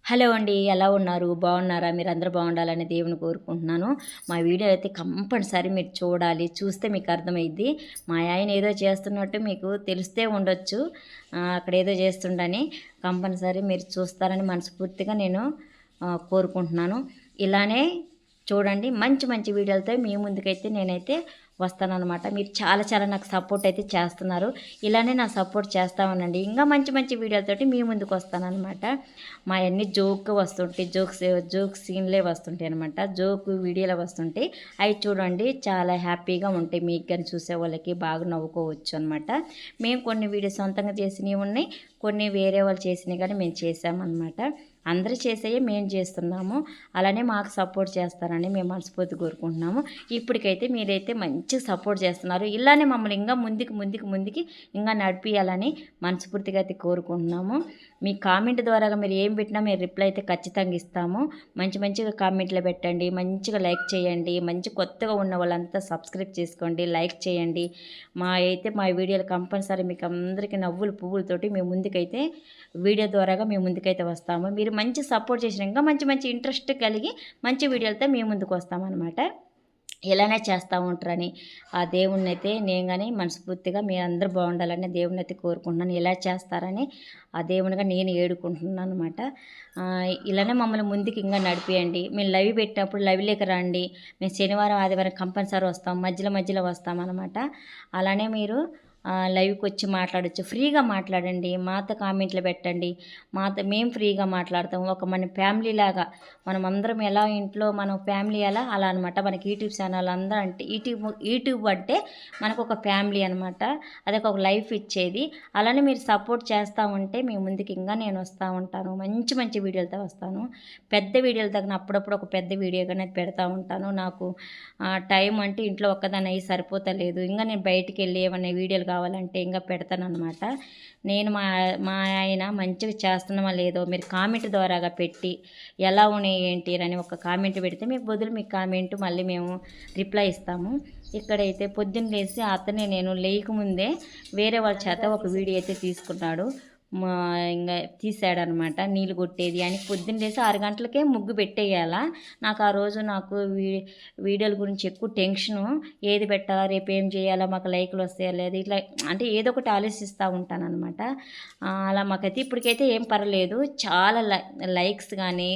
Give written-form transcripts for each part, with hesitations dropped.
Hello అండి. ఎలా ఉన్నారు? బాగున్నారా? మీరందరూ బాగుండాలని దేవుని కోరుకుంటున్నాను. మా వీడియో అయితే కంపల్సరీ మీరు చూడాలి. చూస్తే మీకు అర్థమైద్ది. మా ఆయన ఏదో చేస్తున్నట్టు మీకు తెలిస్తే ఉండొచ్చు. అక్కడ ఏదో చేస్తుండని కంపల్సరీ మీరు చూస్తారని మనస్ఫూర్తిగా నేను కోరుకుంటున్నాను. ఇలానే చూడండి. మంచి మంచి వీడియోలతో మీ ముందుకైతే నేనైతే వస్తానన్నమాట. మీరు చాలా చాలా నాకు సపోర్ట్ అయితే చేస్తున్నారు. ఇలానే నా సపోర్ట్ చేస్తా ఉండండి. ఇంకా మంచి మంచి వీడియోలతోటి మీ ముందుకు వస్తానన్నమాట. మా అన్ని జోక్ వస్తుంటాయి, జోక్ సీన్లే వస్తుంటాయి అనమాట. జోక్ వీడియోలు వస్తుంటాయి. అవి చూడండి, చాలా హ్యాపీగా ఉంటాయి. మీకు కానీ చూసే వాళ్ళకి బాగా నవ్వుకోవచ్చు అనమాట. మేము కొన్ని వీడియోస్ సొంతంగా చేసినవి ఉన్నాయి, కొన్ని వేరే వాళ్ళు చేసినవి కానీ మేము చేసామన్నమాట. అందరూ చేసేయే మేము చేస్తున్నాము. అలానే మాకు సపోర్ట్ చేస్తారని మేము మనస్ఫూర్తి కోరుకుంటున్నాము. ఇప్పటికైతే మీరైతే మంచిగా సపోర్ట్ చేస్తున్నారు. ఇలానే మమ్మల్ని ఇంకా ముందుకి ఇంకా నడిపియాలని మనస్ఫూర్తిగా అయితే కోరుకుంటున్నాము. మీ కామెంట్ ద్వారా మీరు ఏం పెట్టినా మేము రిప్లై అయితే ఖచ్చితంగా ఇస్తాము. మంచిగా కామెంట్లు పెట్టండి, మంచిగా లైక్ చేయండి. మంచి కొత్తగా ఉన్న వాళ్ళంతా సబ్స్క్రైబ్ చేసుకోండి, లైక్ చేయండి. మా వీడియోలు కంపల్సరీ మీకు అందరికీ నవ్వులు పువ్వులతోటి మేము ముందుకైతే వీడియో ద్వారాగా మేము ముందుకైతే వస్తాము. మీరు మంచి సపోర్ట్ చేసిన ఇంకా మంచి ఇంట్రెస్ట్ కలిగి మంచి వీడియోలతో మేము ముందుకు వస్తామన్నమాట. ఇలానే చేస్తూ ఉంటారని ఆ దేవుణ్ణి అయితే నేను కానీ మనస్ఫూర్తిగా మీరు అందరూ బాగుండాలని దేవుణ్ణి అయితే కోరుకుంటున్నాను. ఇలా చేస్తారని ఆ దేవునిగా నేను ఏడుకుంటున్నాను అనమాట. ఇలానే మమ్మల్ని ముందుకు ఇంకా నడిపియండి. మేము లైవ్ పెట్టినప్పుడు లైవ్లోకి రండి. మేము శనివారం ఆదివారం కంపల్సరీ వస్తాం, మధ్యలో వస్తామన్నమాట. అలానే మీరు లైవ్కి వచ్చి మాట్లాడచ్చు, ఫ్రీగా మాట్లాడండి, మాతో కామెంట్లు పెట్టండి. మేము ఫ్రీగా మాట్లాడతాం. మన ఫ్యామిలీ లాగా మనం అందరం ఎలా ఇంట్లో మనం ఫ్యామిలీ అలా అనమాట. మనకి యూట్యూబ్ ఛానల్ అందరూ అంటే యూట్యూబ్ అంటే మనకు ఒక ఫ్యామిలీ అనమాట. అదొక ఒక లైఫ్ ఇచ్చేది. అలానే మీరు సపోర్ట్ చేస్తూ ఉంటే మీ ముందుకు ఇంకా నేను వస్తూ ఉంటాను. మంచి వీడియోలతో వస్తాను. పెద్ద వీడియోలు తగిన అప్పుడప్పుడు ఒక పెద్ద వీడియో కానీ పెడతా ఉంటాను. నాకు టైం అంటే ఇంట్లో ఒక్కదాన్ని అయ్యి సరిపోతలేదు. ఇంకా నేను బయటికి వెళ్ళి ఏమన్నా వీడియోలు కావాలంటే ఇంకా పెడతానమాట. నేను మా ఆయన మంచిగా చేస్తున్నామా లేదో మీరు కామెంట్ ద్వారాగా పెట్టి ఎలా ఉన్నాయి ఏంటి అని ఒక కామెంట్ పెడితే మీకు బదులు మీ కామెంట్ మళ్ళీ మేము రిప్లై ఇస్తాము. ఇక్కడైతే పొద్దున్న లేచి అతనే నేను లేకముందే వేరే వాళ్ళ చేత ఒక వీడియో అయితే తీసుకున్నాడు. ఇంకా తీసాడనమాట. నీళ్ళు కొట్టేది అని పొద్దున్న లేసి 6 గంటలకే ముగ్గు పెట్టేయాలా. నాకు ఆ రోజు వీడియోల గురించి ఎక్కువ టెన్షను. ఏది పెట్టాలా, రేపు ఏం చేయాలా, మాకు లైకులు వస్తాయా లేదు, ఇట్లా అంటే ఏదో ఒకటి ఆలోచిస్తూ ఉంటానన్నమాట. అలా మాకైతే ఇప్పటికైతే ఏం పర్లేదు. చాలా లైక్స్ కానీ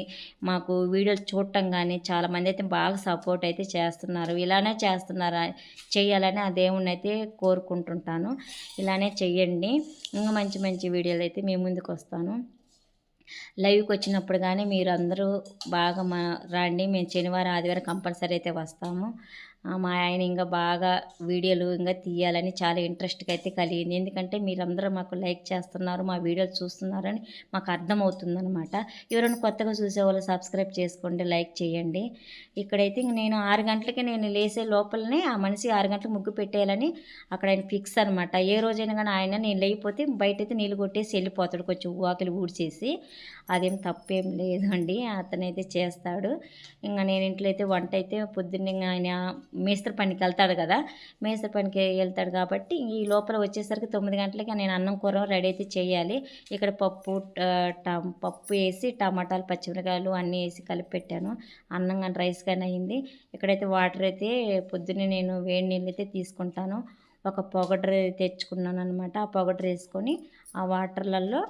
మాకు వీడియోలు చూడటం కానీ చాలామంది అయితే బాగా సపోర్ట్ అయితే చేస్తున్నారు. ఇలానే చేయాలని ఆ దేవుణ్ణి అయితే కోరుకుంటుంటాను. ఇలానే చెయ్యండి. ఇంకా మంచి వీడియోలు అయితే మీ ముందుకు వస్తాను. లైవ్కి వచ్చినప్పుడు కానీ మీరు అందరూ బాగా రండి. మేము శనివారం ఆదివారం కంపల్సరీ అయితే వస్తాము. మా ఆయన ఇంకా బాగా వీడియోలు ఇంకా తీయాలని చాలా ఇంట్రెస్ట్గా అయితే కలిగింది. ఎందుకంటే మీరందరూ మాకు లైక్ చేస్తున్నారు, మా వీడియోలు చూస్తున్నారని మాకు అర్థమవుతుందనమాట. ఎవరైనా కొత్తగా చూసేవాళ్ళు సబ్స్క్రైబ్ చేసుకోండి, లైక్ చేయండి. ఇక్కడైతే ఇంక నేను 6 గంటలకి నేను లేసే లోపలనే ఆ మనిషి 6 గంటలకు ముగ్గు పెట్టేయాలని అక్కడ ఆయన ఫిక్స్ అనమాట. ఏ రోజైనా కానీ ఆయన నేను లేకపోతే బయటైతే నీళ్ళు కొట్టేసి వెళ్ళిపోతాడు, కొంచెం వాకిలి ఊడ్చేసి. అదేం తప్పేం లేదండి, అతనైతే చేస్తాడు. ఇంకా నేను ఇంట్లో అయితే వంట అయితే పొద్దున్నే ఆయన మేస్త్రి పనికి వెళ్తాడు కదా, మేస్త్రి పనికి వెళ్తాడు కాబట్టి ఈ లోపల వచ్చేసరికి 9 గంటలకి నేను అన్నం కూర రెడీ అయితే చేయాలి. ఇక్కడ పప్పు వేసి టమాటాలు పచ్చిమిరకాయలు అన్నీ వేసి కలిపి పెట్టాను. అన్నం కానీ రైస్ కానీ అయింది. ఇక్కడైతే వాటర్ అయితే పొద్దున్నే నేను వేడి నీళ్ళు అయితే తీసుకుంటాను. ఒక పౌడర్ తెచ్చుకున్నాను అనమాట. ఆ పౌడర్ వేసుకొని ఆ వాటర్లలో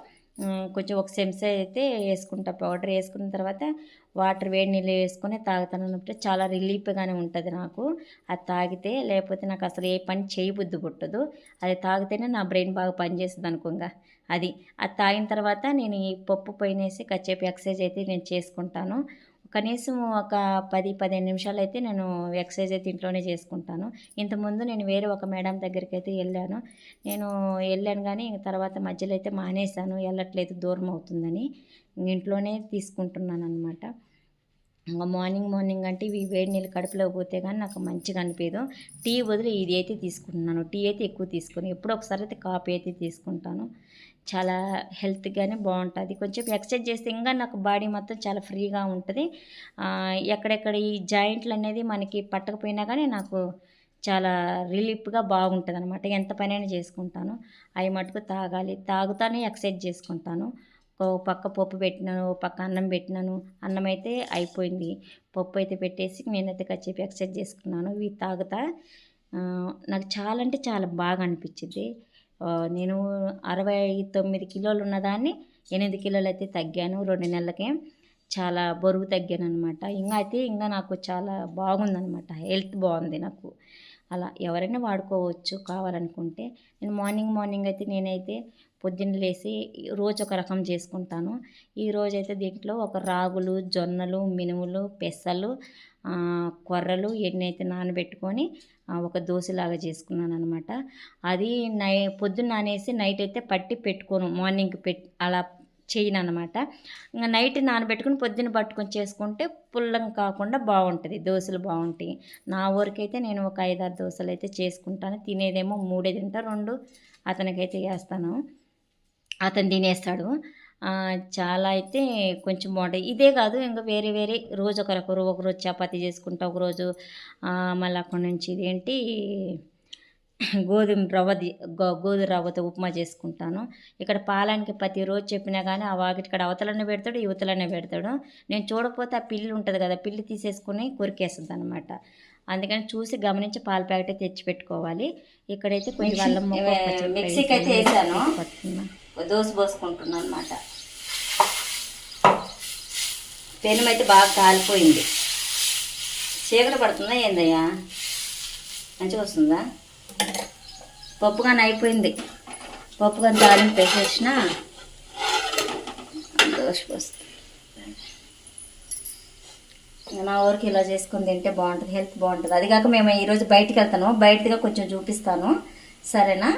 కొంచెం ఒక చెంచా అయితే వేసుకుంటా. పౌడర్ వేసుకున్న తర్వాత వాటర్ వేడి నీళ్ళు వేసుకొని తాగుతాను అన్నప్పుడు చాలా రిలీఫ్గానే ఉంటుంది నాకు. అది తాగితే, లేకపోతే నాకు అసలు ఏ పని చేయబుద్ధి పుట్టదు. అది తాగితేనే నా బ్రెయిన్ బాగా పనిచేస్తుంది అనుకోగా. అది తాగిన తర్వాత నేను ఈ పప్పు పైనేసి కాసేపు ఎక్సర్సైజ్ అయితే నేను చేసుకుంటాను. కనీసం ఒక 10-15 నిమిషాలు అయితే నేను ఎక్సర్సైజ్ అయితే ఇంట్లోనే చేసుకుంటాను. ఇంతకుముందు నేను వేరే ఒక మేడం దగ్గరికి అయితే వెళ్ళాను కానీ తర్వాత మధ్యలో అయితే మానేశాను, వెళ్ళట్లేదు, దూరం అవుతుందని. ఇంట్లోనే తీసుకుంటున్నాను అనమాట. ఇంకా మార్నింగ్ అంటే ఇవి వేడి నీళ్ళు కడుపులో పోతే కానీ నాకు మంచిగా అనిపించదు. టీ బదులు ఇది అయితే తీసుకుంటున్నాను. టీ అయితే ఎక్కువ తీసుకుని ఎప్పుడో ఒకసారి అయితే కాఫీ అయితే తీసుకుంటాను. చాలా హెల్త్గానే బాగుంటుంది. కొంచెం ఎక్సర్సైజ్ చేస్తే ఇంకా నాకు బాడీ మొత్తం చాలా ఫ్రీగా ఉంటుంది. ఎక్కడెక్కడ ఈ జాయింట్లు అనేది మనకి పట్టకపోయినా కానీ నాకు చాలా రిలీఫ్గా బాగుంటుంది అనమాట. ఎంత పనైనా చేసుకుంటాను. అవి మటుకు తాగాలి, తాగుతానే ఎక్సర్సైజ్ చేసుకుంటాను. ఒక పక్క పప్పు పెట్టినాను, ఒక పక్క అన్నం పెట్టినాను. అన్నం అయితే అయిపోయింది, పప్పు అయితే పెట్టేసి నేనైతే కాసేపు ఎక్సర్సైజ్ చేసుకున్నాను. ఇవి తాగుతా నాకు చాలా అంటే చాలా బాగా అనిపించింది. నేను 69 కిలోలు ఉన్నదాన్ని 8 కిలోలు అయితే తగ్గాను 2 నెలలకే. చాలా బరువు తగ్గాననమాట. ఇంకా నాకు చాలా బాగుందనమాట, హెల్త్ బాగుంది నాకు. అలా ఎవరైనా వాడుకోవచ్చు కావాలనుకుంటే. నేను మార్నింగ్ అయితే నేనైతే పొద్దున్న లేసి రోజు ఒక రకం చేసుకుంటాను. ఈరోజైతే దీంట్లో ఒక రాగులు, జొన్నలు, మినుములు, పెసలు, కొర్రలు ఇవన్నీ అయితే నానబెట్టుకొని ఒక దోశలాగా చేసుకున్నాను అనమాట. అది పొద్దున్న నానేసి నైట్ అయితే పట్టి పెట్టుకోను, మార్నింగ్కి అలా చేయను అనమాట. ఇంకా నైట్ నానబెట్టుకుని పొద్దున్న పట్టుకొని చేసుకుంటే పుల్లం కాకుండా బాగుంటుంది, దోశలు బాగుంటాయి. నా ఊరికైతే నేను ఒక 5-6 దోశలు అయితే చేసుకుంటాను. తినేదేమో 3 తింటా, 2 అతనికైతే వేస్తాను, అతను తినేస్తాడు. చాలా అయితే కొంచెం బాగుంటాయి. ఇదే కాదు, ఇంకా వేరే రోజు ఒకరోజు చపాతీ చేసుకుంటా, ఒకరోజు మళ్ళీ అక్కడి నుంచి ఇదేంటి గోధుమ రవ్వతో ఉప్మా చేసుకుంటాను. ఇక్కడ పాలానికి ప్రతిరోజు చెప్పినా కానీ ఆ వాకిటిక్కడ అవతలనే పెడతాడు, యువతలనే పెడతాడు. నేను చూడకపోతే ఆ పిల్లి ఉంటుంది కదా, పిల్లి తీసేసుకుని కొరికేస్తుంది అనమాట. అందుకని చూసి గమనించి పాల ప్యాకెట్ తెచ్చి పెట్టుకోవాలి. ఇక్కడైతే కొంచెం అల్లం మిక్సీకి అయితే వేసాను, దోశ పోసుకుంటున్నాను అనమాట. పెనం అయితే బాగా కాలిపోయింది. చీకటి పడుతుందా ఏందయ్యా? మంచిగా వస్తుందా? పప్పు కానీ అయిపోయింది, పప్పు కానీ తాలింపు వేసేసిన దోశ పోస్తుంది. నా ఊరికి ఇలా చేసుకుని తింటే బాగుంటుంది, హెల్త్ బాగుంటుంది. అది కాక మేము ఈరోజు బయటికి వెళ్తాను, బయటగా కొంచెం చూపిస్తాను సరేనా?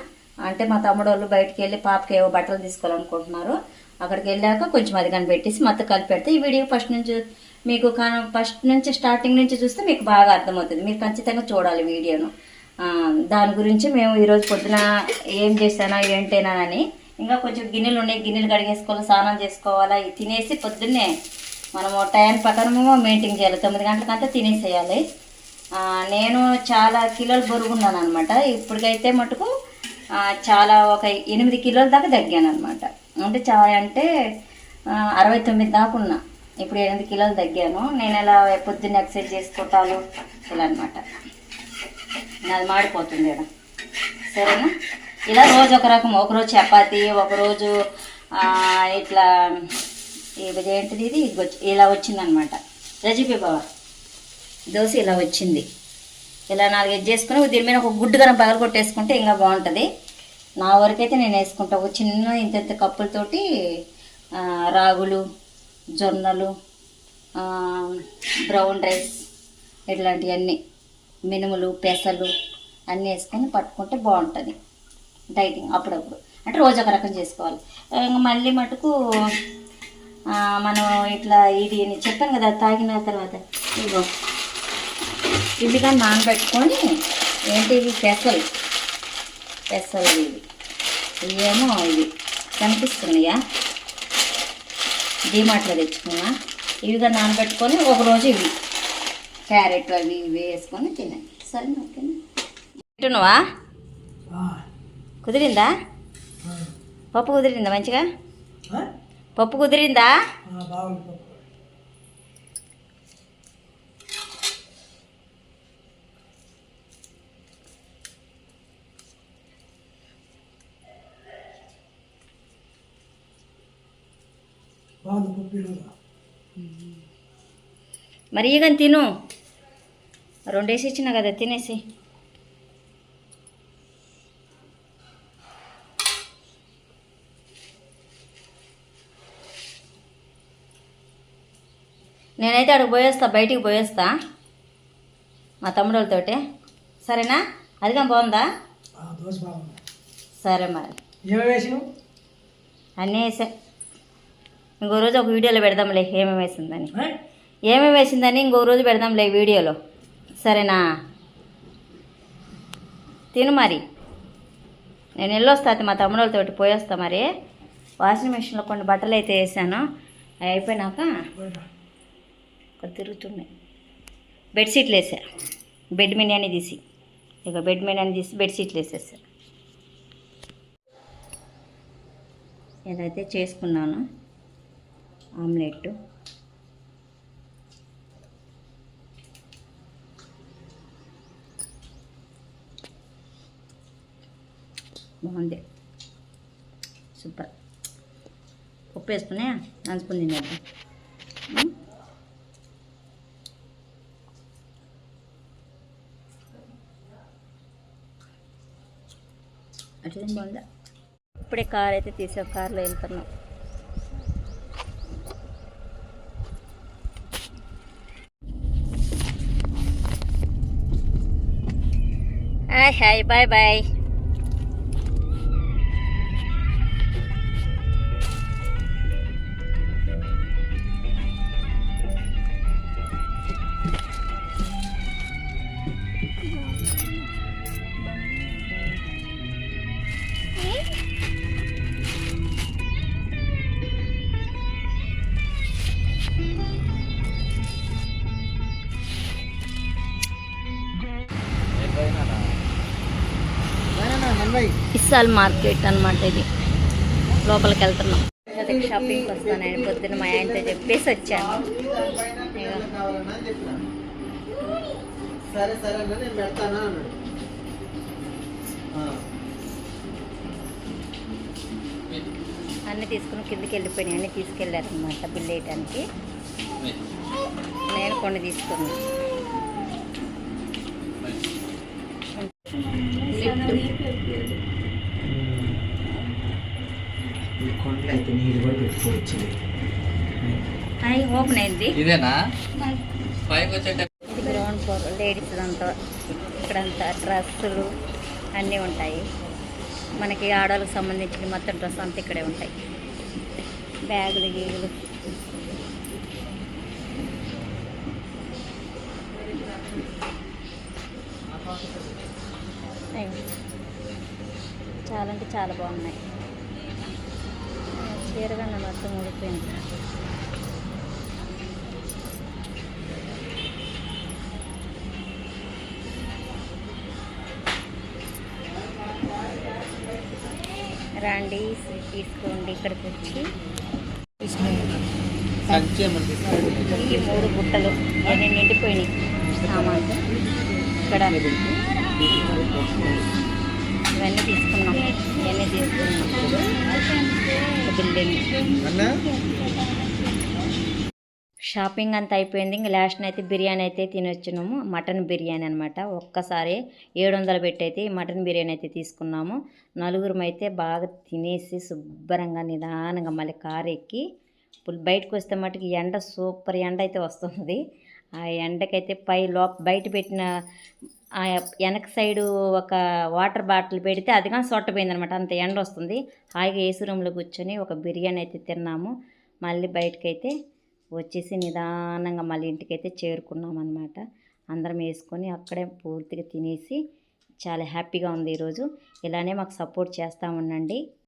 అంటే మా తమ్ముడు వాళ్ళు బయటికి వెళ్ళి పాపకి ఏవో బట్టలు తీసుకోవాలనుకుంటున్నారు. అక్కడికి వెళ్ళాక కొంచెం అది కానీ పెట్టేసి మొత్తం కలిపి పెడితే ఈ వీడియో ఫస్ట్ నుంచి స్టార్టింగ్ నుంచి చూస్తే మీకు బాగా అర్థమవుతుంది. మీరు ఖచ్చితంగా చూడాలి వీడియోను. దాని గురించి మేము ఈరోజు పొద్దున ఏం చేశానో ఏంటేనానని, ఇంకా కొంచెం గిన్నెలు ఉన్నాయి, గిన్నెలు కడిగేసుకోవాలి, స్నానం చేసుకోవాలా. ఇది తినేసి పొద్దున్నే మనము టైం ప్రకారము మెయింటైన్ చేయాలి, 9 గంటలకంతా తినేసేయాలి. నేను చాలా కిలోలు బరువున్నాను అనమాట. ఇప్పటికైతే మటుకు చాలా ఒక 8 కిలోల దాకా తగ్గాను అనమాట. అంటే చాలా అంటే 69 దాకా ఉన్నా, ఇప్పుడు 8 కిలోలు తగ్గాను. నేను ఇలా పొద్దున్న ఎక్సర్సైజ్ చేసుకుంటాను ఇలా అనమాట. అది మాడిపోతుంది ఇక్కడ, సరేనా? ఇలా రోజు ఒక రకం, ఒకరోజు చపాతి, ఒకరోజు ఇట్లా ఏంటిది ఇది ఇలా వచ్చిందనమాట. రెసిపీ బావ దోశ ఇలా వచ్చింది. ఇలా 4 చేసుకుని దీని మీద ఒక గుడ్డు గరం పగలు కొట్టేసుకుంటే ఇంకా బాగుంటుంది. నా వరకైతే నేను వేసుకుంటా ఒక చిన్న ఇంత కప్పులతోటి రాగులు, జొన్నలు, బ్రౌన్ రైస్ ఇట్లాంటివన్నీ, మినుములు, పెసలు అన్నీ వేసుకొని పట్టుకుంటే బాగుంటుంది డైటింగ్. అప్పుడప్పుడు అంటే రోజు ఒక రకం చేసుకోవాలి. ఇంకా మళ్ళీ మటుకు మనం ఇట్లా ఇది చెప్పాను కదా, తాగిన తర్వాత ఇవి కానీ నానబెట్టుకొని ఏంటివి పెసలు ఇవేమో ఇవి కనిపిస్తున్నాయా, డీమార్ట్లో తెచ్చుకున్నా. ఇవి కానీ నానబెట్టుకొని ఒకరోజు ఇవి క్యారెట్ అవి ఇవి వేసుకొని తినండి, సరేనా? ఓకేనా? తింటున్నావా? కుదిరిందా పప్పు? కుదిరిందా మంచిగా? పప్పు కుదిరిందా? మరి ఇక తిను, 2 వేసి ఇచ్చిన కదా, తినేసి. నేనైతే అక్కడికి పోయేస్తా, బయటికి పోయేస్తా మా తమ్ముడు వాళ్ళతోటే, సరేనా? అదిగా బాగుందా? సరే మరి అన్నీ వేసా. ఇంకో రోజు ఒక వీడియోలో పెడదాంలే ఏమేమి వేసిందని ఇంకో రోజు పెడదాంలే వీడియోలో, సరేనా? తిను మరి. నేను వెళ్ళొస్తా, మా తమ్ముడు వాళ్ళతోటి పోయేస్తా. మరి వాషింగ్ మిషన్లో కొన్ని బట్టలు అయితే వేసాను, అవి అయిపోయినాక తిరుగుతున్నాయి. బెడ్షీట్లు వేసా, బెడ్ మినియాని తీసి బెడ్షీట్లు వేసేసా. ఏదైతే చేసుకున్నాను ఆమ్లెట్. బాగుంది, సూపర్. ఉప్పు వేసుకునే నంచుకుని తినేద్దాం. అట్లా బాగుందా? ఇప్పుడే కార్ అయితే తీసే కార్లో వెళ్తున్నాం. Hi hi, bye bye. ఇస్సాల్ మార్కెట్ అన్నమాట ఇది. లోపలికి వెళ్తున్నాం. అదే షాపింగ్కి వస్తానని పొద్దున్న మా ఆయనతో చెప్పేసి వచ్చాను. అన్నీ తీసుకుని కిందకి వెళ్ళిపోయినాయి. అన్నీ తీసుకెళ్ళారనమాట బిల్ వేయడానికి. నేను కొన్ని తీసుకున్నాను. ఓపెన్ అయింది. ఇదేనా ఇది గ్రౌండ్ ఫ్లోర్. లేడీస్ అంతా ఇక్కడంతా డ్రెస్సులు అన్నీ ఉంటాయి. మనకి ఆడవాళ్ళకి సంబంధించిన మొత్తం డ్రెస్ అంతా ఇక్కడే ఉంటాయి. బ్యాగులు గీగులు. చాలా అంటే చాలా బాగున్నాయి. చీరగా నా మొత్తం ఊడిపోయింది. రండి, తీసుకోండి. ఇక్కడికి వచ్చి ఈ 3 బుట్టలు ఇవన్నీ నిండిపోయినాయి సామాన్లు. ఇక్కడ ఇవన్నీ తీసుకున్నాం. ఇవన్నీ తీసుకున్నాం. బిల్డింగ్ షాపింగ్ అంతా అయిపోయింది. ఇంక లాస్ట్ అయితే బిర్యానీ అయితే తినొచ్చినాము. మటన్ బిర్యానీ అనమాట. ఒక్కసారి 700 పెట్టి అయితే మటన్ బిర్యానీ అయితే తీసుకున్నాము. నలుగురం అయితే బాగా తినేసి శుభ్రంగా నిదానంగా మళ్ళీ కారు ఎక్కి బయటకు వస్తే మటుకు ఎండ సూపర్ ఎండ అయితే వస్తుంది. ఆ ఎండకైతే బయట పెట్టిన వెనక సైడు ఒక వాటర్ బాటిల్ పెడితే అది కానీ సొట్టపోయిందనమాట. అంత ఎండ వస్తుంది. హాయిగా ఏసీ రూమ్లో కూర్చొని ఒక బిర్యానీ అయితే తిన్నాము. మళ్ళీ బయటకైతే వచ్చేసి నిదానంగా మళ్ళీ ఇంటికైతే చేరుకున్నాం అనమాట. అందరం వేసుకొని అక్కడే పూర్తిగా తినేసి చాలా హ్యాపీగా ఉంది ఈరోజు. ఇలానే మాకు సపోర్ట్ చేస్తూ ఉండండి.